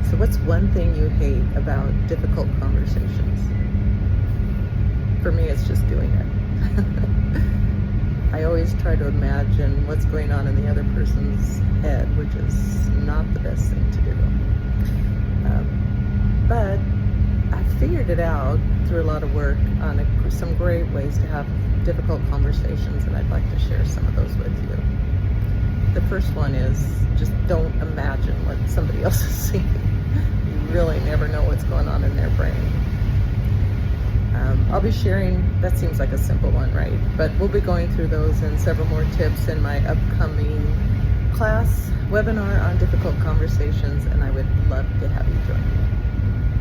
So what's one thing you hate about difficult conversations? For me, it's just doing it. I always try to imagine what's going on in the other person's head, which is not the best thing to do. But I figured it out through a lot of work on some great ways to have difficult conversations, and I'd like to share some of those with you. The first one is just don't imagine what somebody else is seeing. You really never know what's going on in their brain. I'll be sharing, that seems like a simple one, right? But we'll be going through those and several more tips in my upcoming class webinar on difficult conversations, and I would love to have you join me.